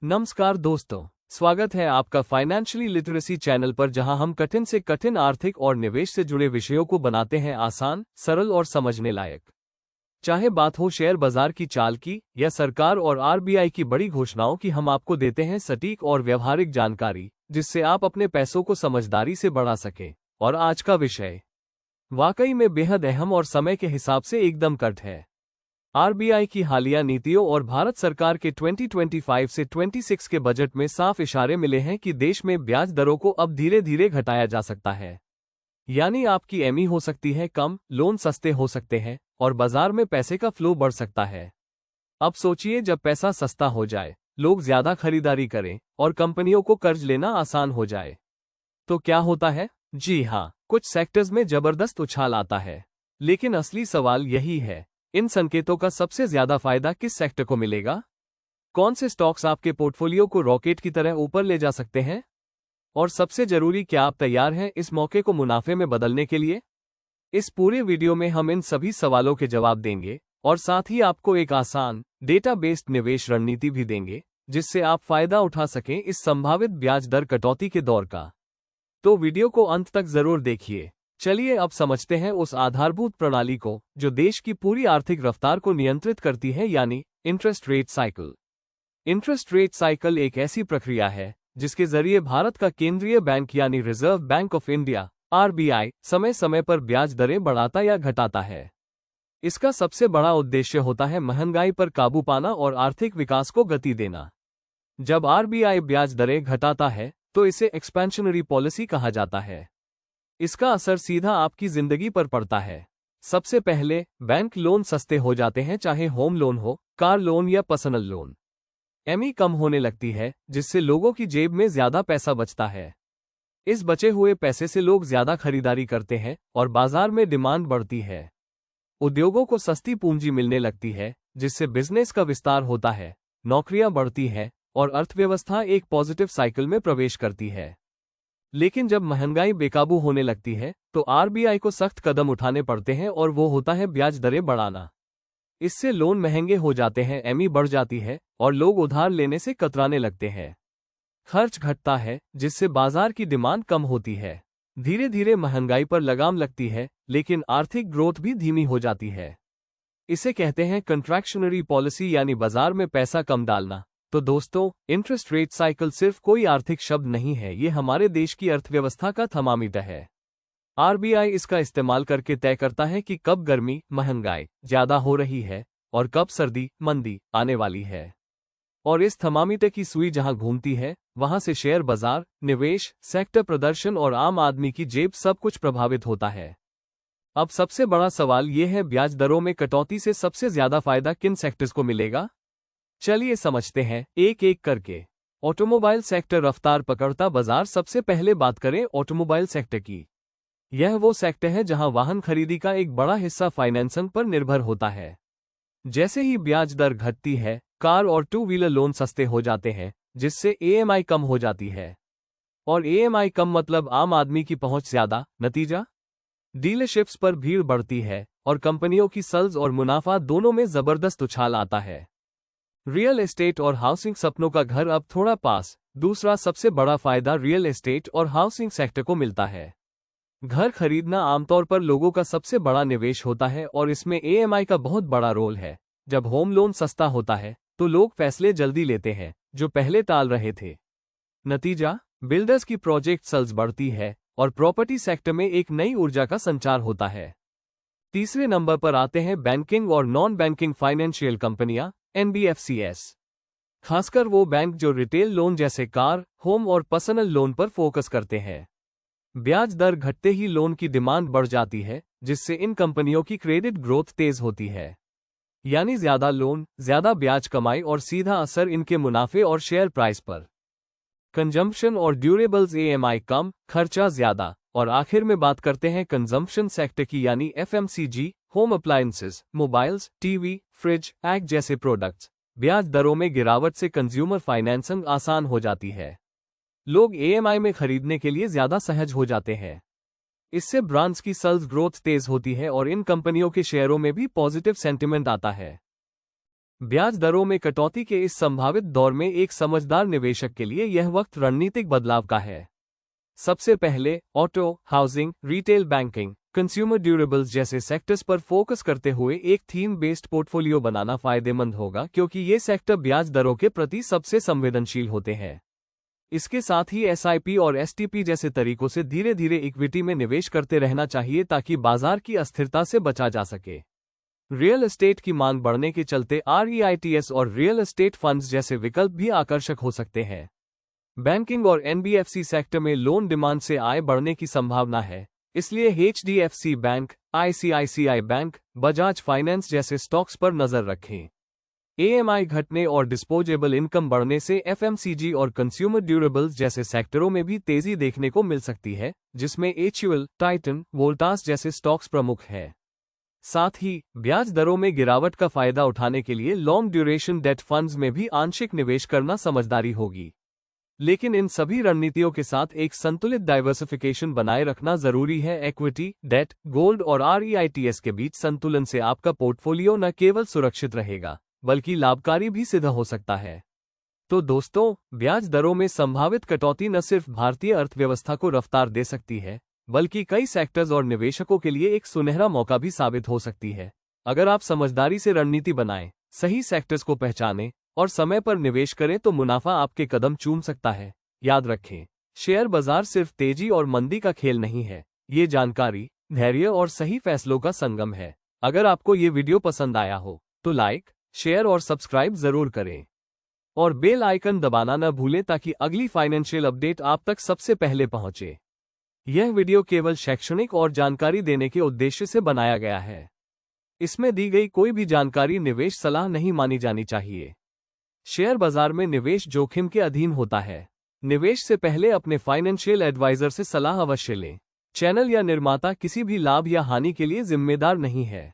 नमस्कार दोस्तों, स्वागत है आपका फाइनेंशियली लिटरेसी चैनल पर, जहां हम कठिन से कठिन आर्थिक और निवेश से जुड़े विषयों को बनाते हैं आसान, सरल और समझने लायक। चाहे बात हो शेयर बाजार की चाल की या सरकार और आरबीआई की बड़ी घोषणाओं की, हम आपको देते हैं सटीक और व्यवहारिक जानकारी, जिससे आप अपने पैसों को समझदारी से बढ़ा सकें। और आज का विषय वाकई में बेहद अहम और समय के हिसाब से एकदम कट है। आरबीआई की हालिया नीतियों और भारत सरकार के 2025 से 26 के बजट में साफ इशारे मिले हैं कि देश में ब्याज दरों को अब धीरे धीरे घटाया जा सकता है। यानी आपकी एमई हो सकती है कम, लोन सस्ते हो सकते हैं और बाजार में पैसे का फ्लो बढ़ सकता है। अब सोचिए, जब पैसा सस्ता हो जाए, लोग ज्यादा खरीदारी करें और कंपनियों को कर्ज लेना आसान हो जाए, तो क्या होता है? जी हाँ, कुछ सेक्टर्स में जबरदस्त उछाल आता है। लेकिन असली सवाल यही है, इन संकेतों का सबसे ज्यादा फायदा किस सेक्टर को मिलेगा? कौन से स्टॉक्स आपके पोर्टफोलियो को रॉकेट की तरह ऊपर ले जा सकते हैं? और सबसे जरूरी, क्या आप तैयार हैं इस मौके को मुनाफे में बदलने के लिए? इस पूरे वीडियो में हम इन सभी सवालों के जवाब देंगे और साथ ही आपको एक आसान, डेटा बेस्ड निवेश रणनीति भी देंगे, जिससे आप फायदा उठा सकें इस संभावित ब्याज दर कटौती के दौर का। तो वीडियो को अंत तक जरूर देखिए। चलिए अब समझते हैं उस आधारभूत प्रणाली को जो देश की पूरी आर्थिक रफ्तार को नियंत्रित करती है, यानी interest rate cycle. Interest rate cycle एक ऐसी प्रक्रिया है जिसके जरिए भारत का केंद्रीय बैंक यानी reserve bank of India RBI समय समय पर ब्याज दरें बढ़ाता या घटाता है। इसका सबसे बड़ा उद्देश्य होता है महंगाई पर काबू पाना और आर्थिक विकास को गति देना। जब आरबीआई ब्याज दरें घटाता है तो इसे एक्सपेंशनरी पॉलिसी कहा जाता है। इसका असर सीधा आपकी जिंदगी पर पड़ता है। सबसे पहले, बैंक लोन सस्ते हो जाते हैं, चाहे होम लोन हो, कार लोन या पर्सनल लोन। एमई कम होने लगती है, जिससे लोगों की जेब में ज्यादा पैसा बचता है। इस बचे हुए पैसे से लोग ज्यादा खरीदारी करते हैं और बाजार में डिमांड बढ़ती है। उद्योगों को सस्ती पूंजी मिलने लगती है, जिससे बिजनेस का विस्तार होता है, नौकरियां बढ़ती हैं और अर्थव्यवस्था एक पॉजिटिव साइकिल में प्रवेश करती है। लेकिन जब महंगाई बेकाबू होने लगती है तो आरबीआई को सख्त कदम उठाने पड़ते हैं, और वो होता है ब्याज दरें बढ़ाना। इससे लोन महंगे हो जाते हैं, एमई बढ़ जाती है और लोग उधार लेने से कतराने लगते हैं। खर्च घटता है, जिससे बाजार की डिमांड कम होती है। धीरे धीरे महंगाई पर लगाम लगती है, लेकिन आर्थिक ग्रोथ भी धीमी हो जाती है। इसे कहते हैं कंट्रैक्शनरी पॉलिसी, यानी बाजार में पैसा कम डालना। तो दोस्तों, इंटरेस्ट रेट साइकिल सिर्फ कोई आर्थिक शब्द नहीं है, ये हमारे देश की अर्थव्यवस्था का थर्मामीटर है। आरबीआई इसका इस्तेमाल करके तय करता है कि कब गर्मी, महंगाई ज्यादा हो रही है और कब सर्दी, मंदी आने वाली है। और इस थर्मामीटर की सुई जहां घूमती है, वहां से शेयर बाजार, निवेश, सेक्टर प्रदर्शन और आम आदमी की जेब सब कुछ प्रभावित होता है। अब सबसे बड़ा सवाल यह है, ब्याज दरों में कटौती से सबसे ज्यादा फायदा किन सेक्टर्स को मिलेगा? चलिए समझते हैं एक एक करके। ऑटोमोबाइल सेक्टर रफ्तार पकड़ता बाजार। सबसे पहले बात करें ऑटोमोबाइल सेक्टर की। यह वो सेक्टर है जहां वाहन खरीदी का एक बड़ा हिस्सा फाइनेंसिंग पर निर्भर होता है। जैसे ही ब्याज दर घटती है, कार और टू व्हीलर लोन सस्ते हो जाते हैं, जिससे ईएमआई कम हो जाती है। और ईएमआई कम मतलब आम आदमी की पहुंच ज्यादा। नतीजा, डीलरशिप्स पर भीड़ बढ़ती है और कंपनियों की सेल्स और मुनाफा दोनों में जबरदस्त उछाल आता है। रियल एस्टेट और हाउसिंग सपनों का घर अब थोड़ा पास। दूसरा सबसे बड़ा फायदा रियल एस्टेट और हाउसिंग सेक्टर को मिलता है। घर खरीदना आमतौर पर लोगों का सबसे बड़ा निवेश होता है और इसमें ईएमआई का बहुत बड़ा रोल है। जब होम लोन सस्ता होता है तो लोग फैसले जल्दी लेते हैं जो पहले टाल रहे थे। नतीजा, बिल्डर्स की प्रोजेक्ट सेल्स बढ़ती है और प्रॉपर्टी सेक्टर में एक नई ऊर्जा का संचार होता है। तीसरे नंबर पर आते हैं बैंकिंग और नॉन बैंकिंग फाइनेंशियल कंपनियां, एनबीएफसीएस। खासकर वो बैंक जो रिटेल लोन जैसे कार, होम और पर्सनल लोन पर फोकस करते हैं। ब्याज दर घटते ही लोन की डिमांड बढ़ जाती है, जिससे इन कंपनियों की क्रेडिट ग्रोथ तेज होती है। यानी ज्यादा लोन, ज्यादा ब्याज कमाई और सीधा असर इनके मुनाफे और शेयर प्राइस पर। कंजम्पशन और ड्यूरेबल्स, ईएमआई कम, खर्चा ज्यादा। और आखिर में बात करते हैं कंजम्पशन सेक्टर की, यानी FMCG, home appliances, mobiles, TV, fridge, egg जैसे प्रोडक्ट्स। ब्याज दरों में गिरावट से कंज्यूमर फाइनेंसिंग आसान हो जाती है। लोग ईएमआई में खरीदने के लिए ज्यादा सहज हो जाते हैं। इससे ब्रांड्स की सेल्स ग्रोथ तेज होती है और इन कंपनियों के शेयरों में भी पॉजिटिव सेंटिमेंट आता है। ब्याज दरों में कटौती के इस संभावित दौर में एक समझदार निवेशक के लिए यह वक्त रणनीतिक बदलाव का है। सबसे पहले auto, housing, retail banking, consumer durables जैसे सेक्टर्स पर फोकस करते हुए एक थीम बेस्ड पोर्टफोलियो बनाना फायदेमंद होगा, क्योंकि ये सेक्टर ब्याज दरों के प्रति सबसे संवेदनशील होते हैं। इसके साथ ही एसआईपी और एसटीपी जैसे तरीकों से धीरे धीरे इक्विटी में निवेश करते रहना चाहिए ताकि बाजार की अस्थिरता से बचा जा सके। रियल एस्टेट की मांग बढ़ने के चलते आरईआईटीएस और रियल एस्टेट फंड्स जैसे विकल्प भी आकर्षक हो सकते हैं। बैंकिंग और एनबीएफसी सेक्टर में लोन डिमांड से आय बढ़ने की संभावना है, इसलिए HDFC bank, ICICI bank, Bajaj finance जैसे स्टॉक्स पर नजर रखें। एएमआई घटने और डिस्पोजेबल इनकम बढ़ने से एफएमसीजी और कंज्यूमर ड्यूरेबल्स जैसे सेक्टरों में भी तेजी देखने को मिल सकती है, जिसमें एचयूएल, टाइटन, वोल्टास जैसे स्टॉक्स प्रमुख हैं। साथ ही ब्याज दरों में गिरावट का फायदा उठाने के लिए लॉन्ग ड्यूरेशन डेट फंड्स में भी आंशिक निवेश करना समझदारी होगी। लेकिन इन सभी रणनीतियों के साथ एक संतुलित डाइवर्सिफिकेशन बनाए रखना जरूरी है। इक्विटी, डेट, गोल्ड और आरईआईटीएस के बीच संतुलन से आपका पोर्टफोलियो न केवल सुरक्षित रहेगा, बल्कि लाभकारी भी सिद्ध हो सकता है। तो दोस्तों, ब्याज दरों में संभावित कटौती न सिर्फ भारतीय अर्थव्यवस्था को रफ्तार दे सकती है, बल्कि कई सेक्टर्स और निवेशकों के लिए एक सुनहरा मौका भी साबित हो सकती है। अगर आप समझदारी से रणनीति बनाएं, सही सेक्टर्स को पहचानें और समय पर निवेश करें तो मुनाफा आपके कदम चूम सकता है। याद रखें, शेयर बाजार सिर्फ तेजी और मंदी का खेल नहीं है, ये जानकारी, धैर्य और सही फैसलों का संगम है। अगर आपको ये वीडियो पसंद आया हो तो लाइक, शेयर और सब्सक्राइब जरूर करें और बेल आइकन दबाना न भूलें ताकि अगली फाइनेंशियल अपडेट आप तक सबसे पहले पहुंचे। यह वीडियो केवल शैक्षणिक और जानकारी देने के उद्देश्य से बनाया गया है। इसमें दी गई कोई भी जानकारी निवेश सलाह नहीं मानी जानी चाहिए। शेयर बाजार में निवेश जोखिम के अधीन होता है। निवेश से पहले अपने फाइनेंशियल एडवाइजर से सलाह अवश्य लें। चैनल या निर्माता किसी भी लाभ या हानि के लिए जिम्मेदार नहीं है।